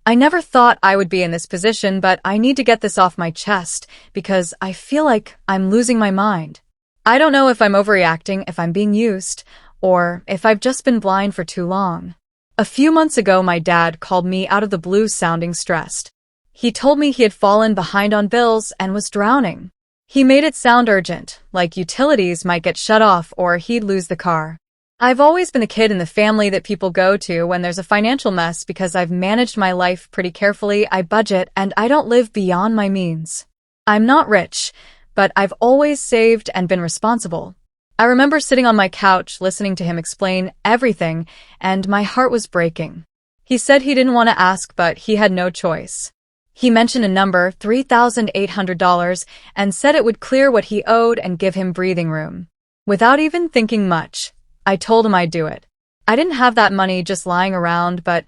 I never thought I would be in this position, but I need to get this off my chest because I feel like I'm losing my mind. I don't know if I'm overreacting, if I'm being used, or if I've just been blind for too long. A few months ago, my dad called me out of the blue sounding stressed. He told me he had fallen behind on bills and was drowning. He made it sound urgent, like utilities might get shut off or he'd lose the car. I've always been the kid in the family that people go to when there's a financial mess because I've managed my life pretty carefully, I budget, and I don't live beyond my means. I'm not rich, but I've always saved and been responsible. I remember sitting on my couch listening to him explain everything, and my heart was breaking. He said he didn't want to ask, but he had no choice. He mentioned a number, $3,800, and said it would clear what he owed and give him breathing room. Without even thinking much, I told him I'd do it. I didn't have that money just lying around, but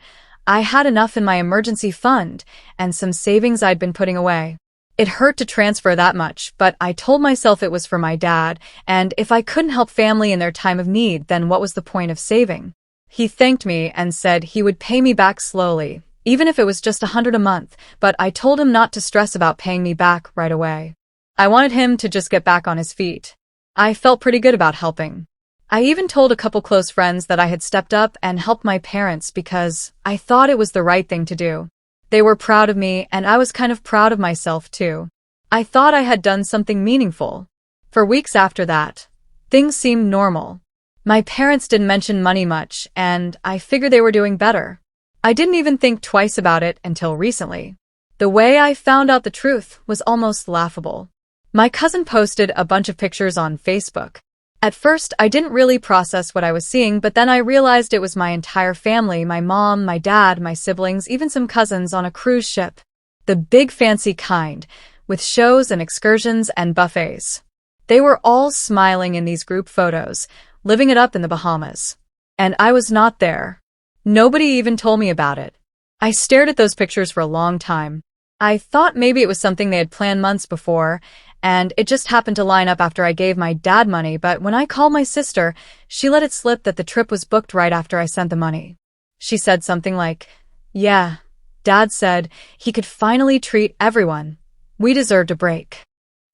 I had enough in my emergency fund and some savings I'd been putting away. It hurt to transfer that much, but I told myself it was for my dad, and if I couldn't help family in their time of need, then what was the point of saving? He thanked me and said he would pay me back slowly, even if it was just $100 a month, but I told him not to stress about paying me back right away. I wanted him to just get back on his feet. I felt pretty good about helping. I even told a couple close friends that I had stepped up and helped my parents because I thought it was the right thing to do. They were proud of me, and I was kind of proud of myself too. I thought I had done something meaningful. For weeks after that, things seemed normal. My parents didn't mention money much, and I figured they were doing better. I didn't even think twice about it until recently. The way I found out the truth was almost laughable. My cousin posted a bunch of pictures on Facebook. At first, I didn't really process what I was seeing, but then I realized it was my entire family, my mom, my dad, my siblings, even some cousins on a cruise ship. The big fancy kind, with shows and excursions and buffets. They were all smiling in these group photos, living it up in the Bahamas. And I was not there. Nobody even told me about it. I stared at those pictures for a long time. I thought maybe it was something they had planned months before, and it just happened to line up after I gave my dad money, but when I called my sister, she let it slip that the trip was booked right after I sent the money. She said something like, "Yeah, Dad said he could finally treat everyone. We deserved a break."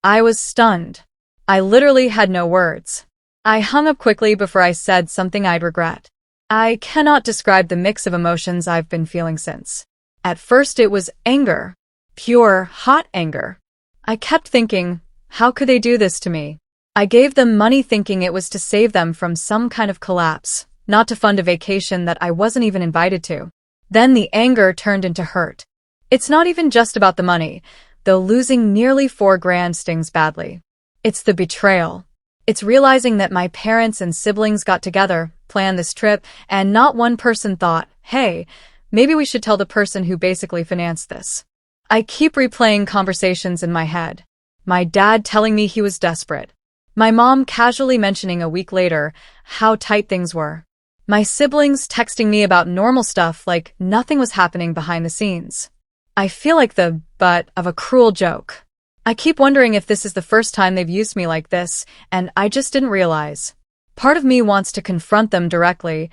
I was stunned. I literally had no words. I hung up quickly before I said something I'd regret. I cannot describe the mix of emotions I've been feeling since. At first it was anger. Pure, hot anger. I kept thinking, how could they do this to me? I gave them money thinking it was to save them from some kind of collapse, not to fund a vacation that I wasn't even invited to. Then the anger turned into hurt. It's not even just about the money, though losing nearly $4,000 stings badly. It's the betrayal. It's realizing that my parents and siblings got together, planned this trip, and not one person thought, hey, maybe we should tell the person who basically financed this. I keep replaying conversations in my head. My dad telling me he was desperate. My mom casually mentioning a week later how tight things were. My siblings texting me about normal stuff like nothing was happening behind the scenes. I feel like the butt of a cruel joke. I keep wondering if this is the first time they've used me like this, and I just didn't realize. Part of me wants to confront them directly,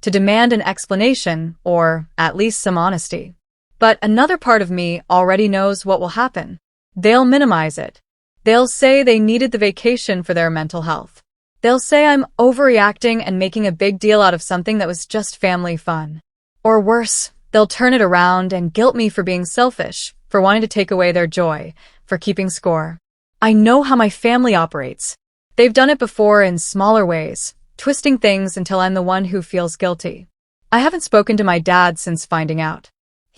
to demand an explanation, or at least some honesty. But another part of me already knows what will happen. They'll minimize it. They'll say they needed the vacation for their mental health. They'll say I'm overreacting and making a big deal out of something that was just family fun. Or worse, they'll turn it around and guilt me for being selfish, for wanting to take away their joy, for keeping score. I know how my family operates. They've done it before in smaller ways, twisting things until I'm the one who feels guilty. I haven't spoken to my dad since finding out.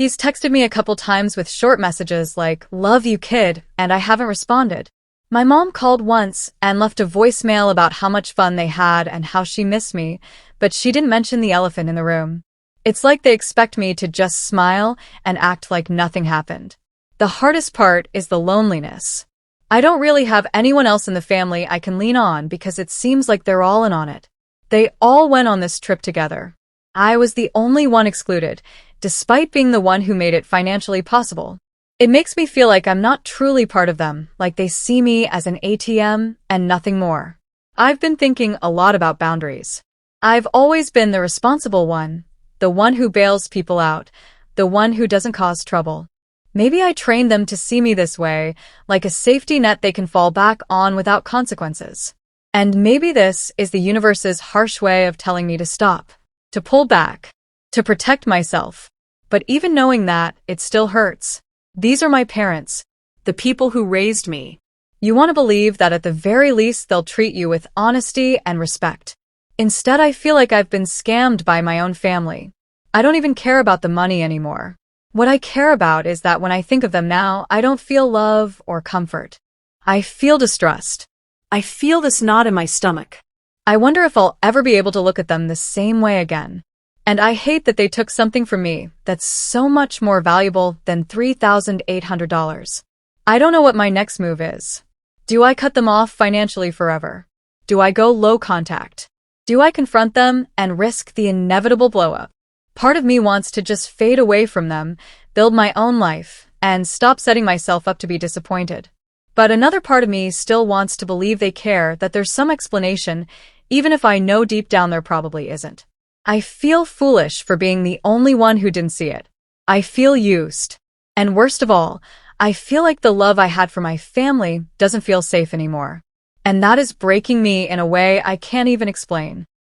He's texted me a couple times with short messages like, "Love you, kid," and I haven't responded. My mom called once and left a voicemail about how much fun they had and how she missed me, but she didn't mention the elephant in the room. It's like they expect me to just smile and act like nothing happened. The hardest part is the loneliness. I don't really have anyone else in the family I can lean on because it seems like they're all in on it. They all went on this trip together. I was the only one excluded, despite being the one who made it financially possible. It makes me feel like I'm not truly part of them, like they see me as an ATM and nothing more. I've been thinking a lot about boundaries. I've always been the responsible one, the one who bails people out, the one who doesn't cause trouble. Maybe I trained them to see me this way, like a safety net they can fall back on without consequences. And maybe this is the universe's harsh way of telling me to stop, to pull back, to protect myself. But even knowing that, it still hurts. These are my parents, the people who raised me. You want to believe that at the very least they'll treat you with honesty and respect. Instead, I feel like I've been scammed by my own family. I don't even care about the money anymore. What I care about is that when I think of them now, I don't feel love or comfort. I feel distrust. I feel this knot in my stomach. I wonder if I'll ever be able to look at them the same way again. And I hate that they took something from me that's so much more valuable than $3,800. I don't know what my next move is. Do I cut them off financially forever? Do I go low contact? Do I confront them and risk the inevitable blow-up? Part of me wants to just fade away from them, build my own life, and stop setting myself up to be disappointed. But another part of me still wants to believe they care, that there's some explanation, even if I know deep down there probably isn't. I feel foolish for being the only one who didn't see it. I feel used. And worst of all, I feel like the love I had for my family doesn't feel safe anymore. And that is breaking me in a way I can't even explain.